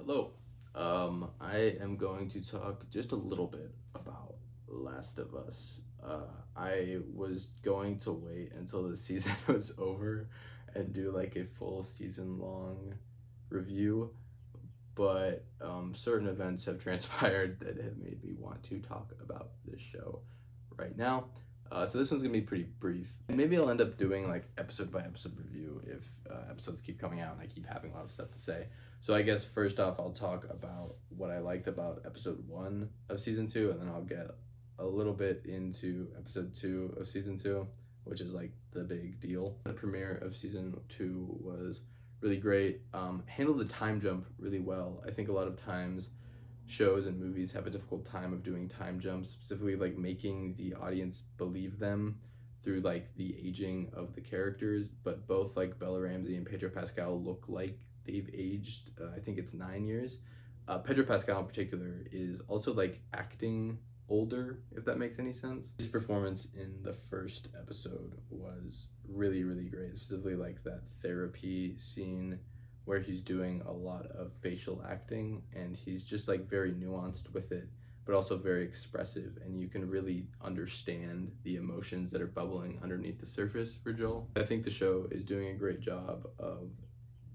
Hello. I am going to talk just a little bit about Last of Us. I was going to wait until the season was over and do like a full season long review, but certain events have transpired that have made me want to talk about this show right now. So this one's gonna be pretty brief. Maybe I'll end up doing like episode by episode review if episodes keep coming out and I keep having a lot of stuff to say. So I guess first off, I'll talk about what I liked about episode 1 of season 2, and then I'll get a little bit into episode 2 of season 2, which is like the big deal. The premiere of season 2 was really great. Handled the time jump really well. I think a lot of times shows and movies have a difficult time of doing time jumps, specifically like making the audience believe them through like the aging of the characters. But both like Bella Ramsey and Pedro Pascal look like they've aged. I think it's 9 years. Pedro Pascal in particular is also like acting older, if that makes any sense. His performance in the first episode was really, really great, specifically like that therapy scene where he's doing a lot of facial acting, and he's just like very nuanced with it, but also very expressive, and you can really understand the emotions that are bubbling underneath the surface for Joel. I think the show is doing a great job of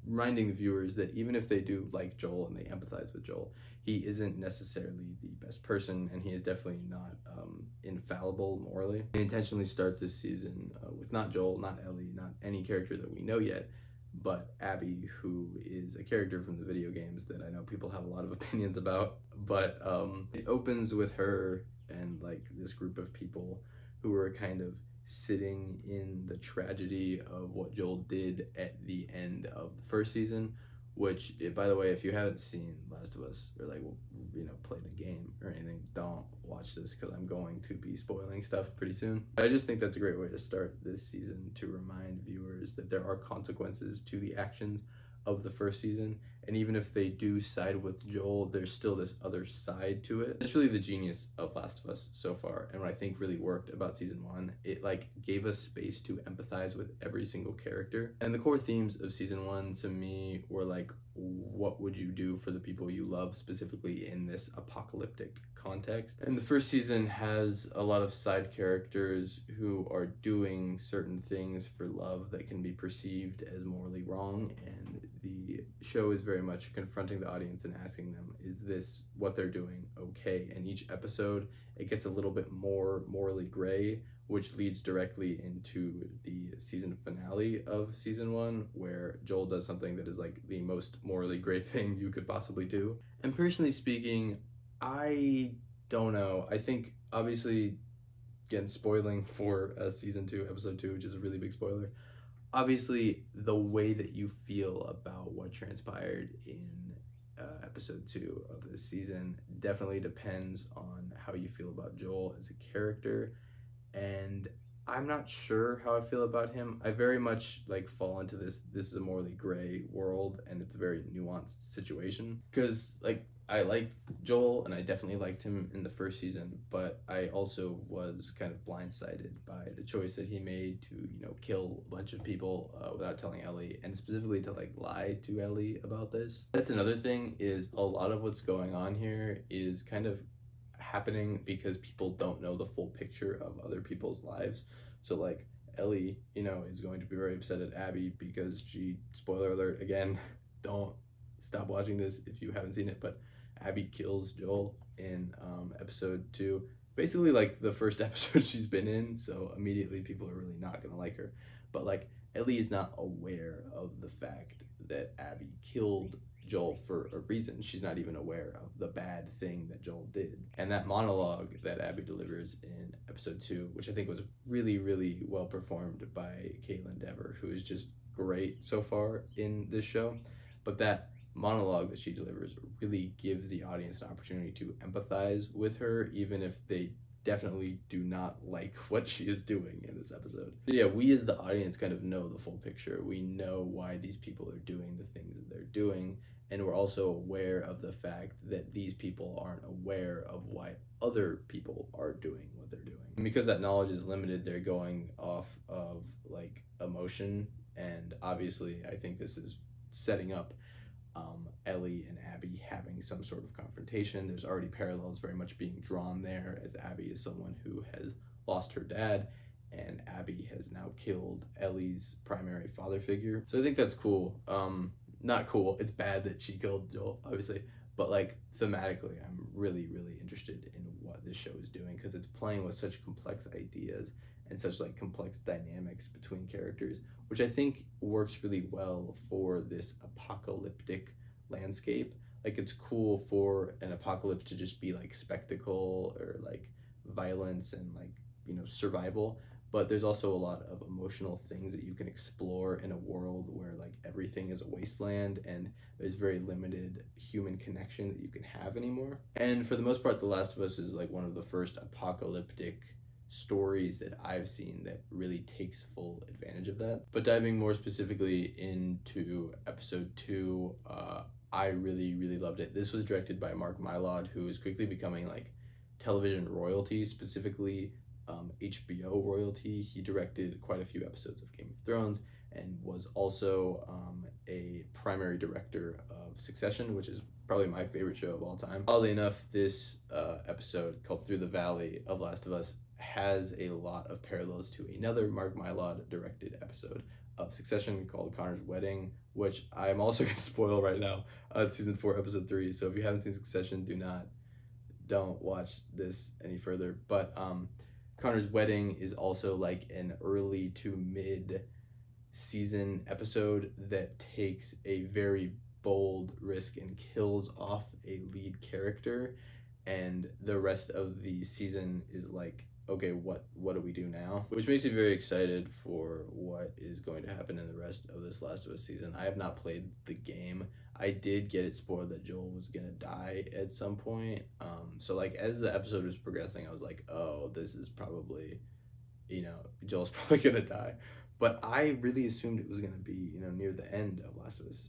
reminding the viewers that even if they do like Joel and they empathize with Joel, he isn't necessarily the best person, and he is definitely not infallible morally. They intentionally start this season with not Joel, not Ellie, not any character that we know yet, but Abby, who is a character from the video games that I know people have a lot of opinions about. But it opens with her and like this group of people who are kind of sitting in the tragedy of what Joel did at the end of the first season, which, by the way, if you haven't seen Last of Us or like play the game or anything, don't watch this because I'm going to be spoiling stuff pretty soon. I just think that's a great way to start this season, to remind viewers that there are consequences to the actions of the first season, and even if they do side with Joel, there's still this other side to it. It's really the genius of Last of Us so far, and what I think really worked about season 1, it like gave us space to empathize with every single character. And the core themes of season 1 to me were like, what would you do for the people you love, specifically in this apocalyptic context? And the first season has a lot of side characters who are doing certain things for love that can be perceived as morally wrong, and the show is very much confronting the audience and asking them, is this what they're doing okay? And each episode, it gets a little bit more morally gray, which leads directly into the season finale of season 1, where Joel does something that is like the most morally gray thing you could possibly do. And personally speaking, I don't know. I think, obviously, again, spoiling for season 2, episode 2, which is a really big spoiler, obviously the way that you feel about what transpired in episode 2 of this season definitely depends on how you feel about Joel as a character. And I'm not sure how I feel about him. I very much like fall into this is a morally gray world, and it's a very nuanced situation, because like I like Joel and I definitely liked him in the first season, but I also was kind of blindsided by the choice that he made to kill a bunch of people without telling Ellie, and specifically to like lie to Ellie about this. That's another thing, is a lot of what's going on here is kind of happening because people don't know the full picture of other people's lives. So like Ellie, is going to be very upset at Abby because she, spoiler alert again, don't stop watching this if you haven't seen it, but Abby kills Joel in episode 2. Basically like the first episode she's been in, so immediately people are really not gonna like her. But like Ellie is not aware of the fact that Abby killed Joel for a reason. She's not even aware of the bad thing that Joel did. And that monologue that Abby delivers in episode 2, which I think was really, really well performed by Caitlin Dever, who is just great so far in this show. But that monologue that she delivers really gives the audience an opportunity to empathize with her, even if they definitely do not like what she is doing in this episode. So yeah, we as the audience kind of know the full picture. We know why these people are doing the things that they're doing, and we're also aware of the fact that these people aren't aware of why other people are doing what they're doing. And because that knowledge is limited, they're going off of like emotion, and obviously I think this is setting up Ellie and Abby having some sort of confrontation. There's already parallels very much being drawn there, as Abby is someone who has lost her dad, and Abby has now killed Ellie's primary father figure. So I think that's cool. Not cool. It's bad that she killed Joel, obviously, but like thematically, I'm really, really interested in what this show is doing because it's playing with such complex ideas and such like complex dynamics between characters, which I think works really well for this apocalyptic landscape. Like it's cool for an apocalypse to just be like spectacle or like violence and like, you know, survival, but there's also a lot of emotional things that you can explore in a world where like everything is a wasteland and there's very limited human connection that you can have anymore. And for the most part, The Last of Us is like one of the first apocalyptic stories that I've seen that really takes full advantage of that. But diving more specifically into episode 2, I really, really loved it. This was directed by Mark Mylod, who is quickly becoming like television royalty, specifically HBO royalty. He directed quite a few episodes of Game of Thrones and was also a primary director of Succession, which is probably my favorite show of all time. Oddly enough, this episode called Through the Valley of Last of Us has a lot of parallels to another Mark Mylod directed episode of Succession called Connor's Wedding, which I'm also going to spoil right now. It's season 4, episode 3. So if you haven't seen Succession, don't watch this any further. But Connor's Wedding is also like an early to mid season episode that takes a very bold risk and kills off a lead character, and the rest of the season is like, okay, what do we do now? Which makes me very excited for what is going to happen in the rest of this Last of Us season. I have not played the game. I did get it spoiled that Joel was gonna die at some point. So like as the episode was progressing, I was like, oh, this is probably, you know, Joel's probably gonna die. But I really assumed it was gonna be, you know, near the end of Last of Us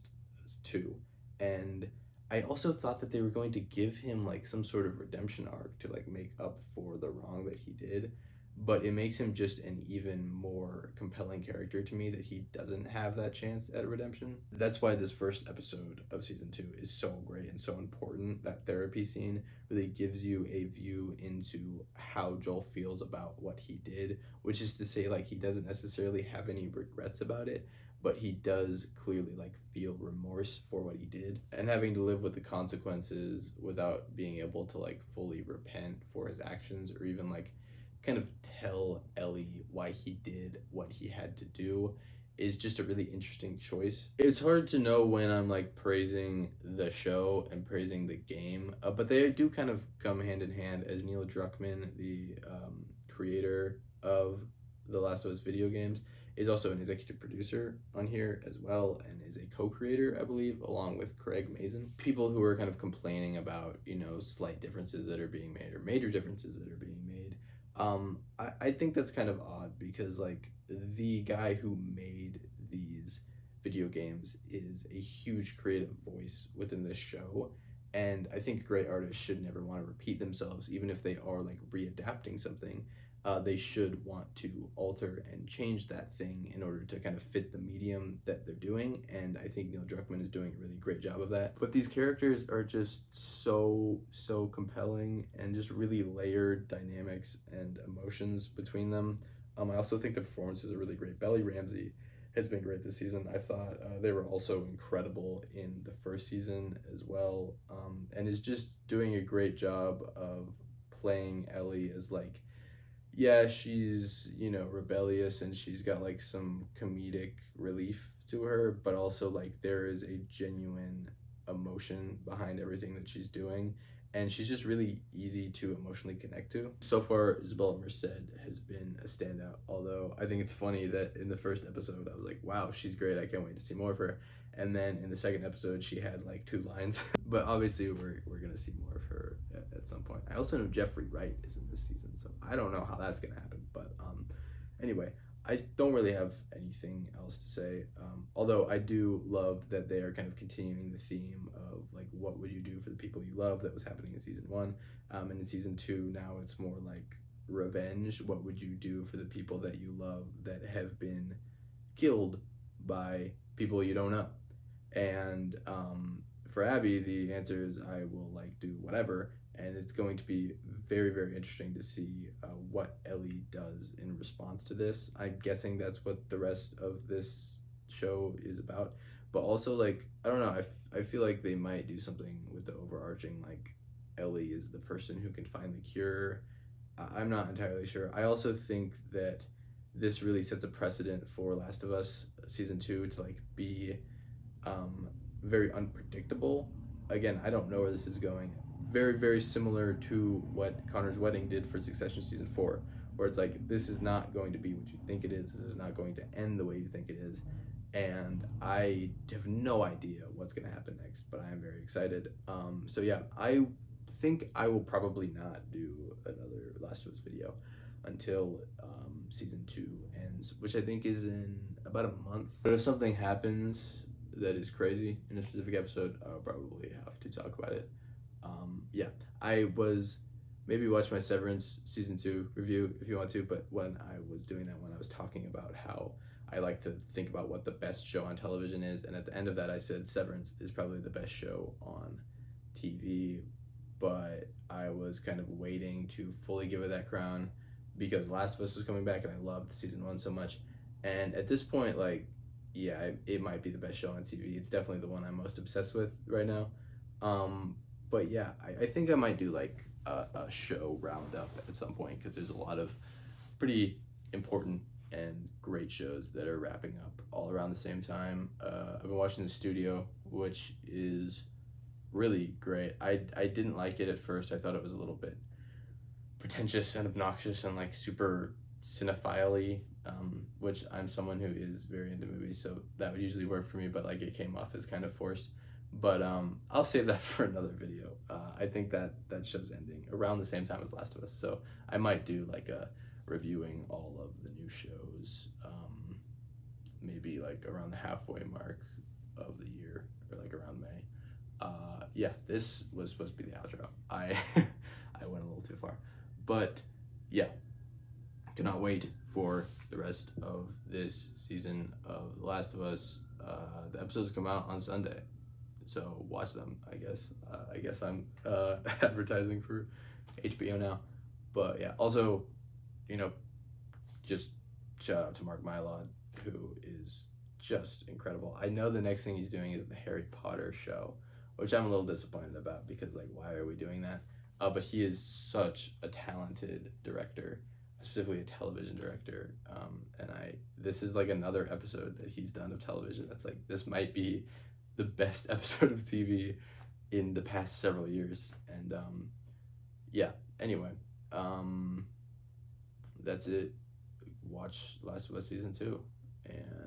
2. And I also thought that they were going to give him like some sort of redemption arc to like make up for the wrong that he did, but it makes him just an even more compelling character to me that he doesn't have that chance at redemption. That's why this first episode of season 2 is so great and so important. That therapy scene really gives you a view into how Joel feels about what he did, which is to say like he doesn't necessarily have any regrets about it, but he does clearly like feel remorse for what he did, and having to live with the consequences without being able to like fully repent for his actions or even like kind of tell Ellie why he did what he had to do is just a really interesting choice. It's hard to know when I'm like praising the show and praising the game, but they do kind of come hand in hand, as Neil Druckmann, the creator of the Last of Us video games, is also an executive producer on here as well, and is a co-creator, I believe, along with Craig Mazin. People who are kind of complaining about, you know, slight differences that are being made or major differences that are being made. I think that's kind of odd because like the guy who made these video games is a huge creative voice within this show, and I think great artists should never want to repeat themselves, even if they are like readapting something. They should want to alter and change that thing in order to kind of fit the medium that they're doing, and I think Neil Druckmann is doing a really great job of that. But these characters are just so compelling and just really layered dynamics and emotions between them. I also think the performances are really great. Belly Ramsey has been great this season. I thought they were also incredible in the first season as well, and is just doing a great job of playing Ellie as like, yeah, she's, you know, rebellious and she's got like some comedic relief to her, but also like there is a genuine emotion behind everything that she's doing, and she's just really easy to emotionally connect to. So far, Isabella Merced has been a standout, although I think it's funny that in the first episode I was like, wow, she's great, I can't wait to see more of her. And then in the second episode, she had like 2 lines. But obviously, we're gonna see more of her at some point. I also know Jeffrey Wright is in this season, so I don't know how that's gonna happen. But anyway, I don't really have anything else to say. Although I do love that they are kind of continuing the theme of like, what would you do for the people you love, that was happening in season 1, and in season 2 now it's more like revenge. What would you do for the people that you love that have been killed by people you don't know? And for Abby, the answer is I will like do whatever, and it's going to be very, very interesting to see what Ellie does in response to this. I'm guessing that's what the rest of this show is about, but also like I don't know. I feel like they might do something with the overarching like Ellie is the person who can find the cure. I'm not entirely sure. I also think that this really sets a precedent for Last of Us season 2 to like be um, very unpredictable. Again, I don't know where this is going. Very, very similar to what Connor's Wedding did for Succession season 4, where it's like this is not going to be what you think it is. This is not going to end the way you think it is, and I have no idea what's going to happen next. But I am very excited. So yeah, I think I will probably not do another Last of Us video until season 2 ends, which I think is in about a month. But if something happens that is crazy in a specific episode, I'll probably have to talk about it. Yeah, I was maybe watch my Severance season 2 review if you want to, but when I was doing that, when I was talking about how I like to think about what the best show on television is, and at the end of that, I said Severance is probably the best show on TV, but I was kind of waiting to fully give it that crown because Last of Us was coming back and I loved season 1 so much. And at this point, like, yeah, it might be the best show on TV. It's definitely the one I'm most obsessed with right now. But yeah, I think I might do like a show roundup at some point because there's a lot of pretty important and great shows that are wrapping up all around the same time. I've been watching The Studio, which is really great. I didn't like it at first. I thought it was a little bit pretentious and obnoxious and like super cinephile-y, which I'm someone who is very into movies, so that would usually work for me, but like it came off as kind of forced. But I'll save that for another video. I think that show's ending around the same time as Last of Us, so I might do like a reviewing all of the new shows, maybe like around the halfway mark of the year or like around May. Yeah, this was supposed to be the outro. I I went a little too far, but yeah, cannot wait for the rest of this season of The Last of Us. The episodes come out on Sunday, so watch them. I guess I'm advertising for HBO now, but yeah. Also, you know, just shout out to Mark Mylod, who is just incredible. I know the next thing he's doing is the Harry Potter show, which I'm a little disappointed about because like why are we doing that? But he is such a talented director, specifically a television director. And this is like another episode that he's done of television that's like this might be the best episode of TV in the past several years. And yeah, anyway, that's it. Watch Last of Us season 2 and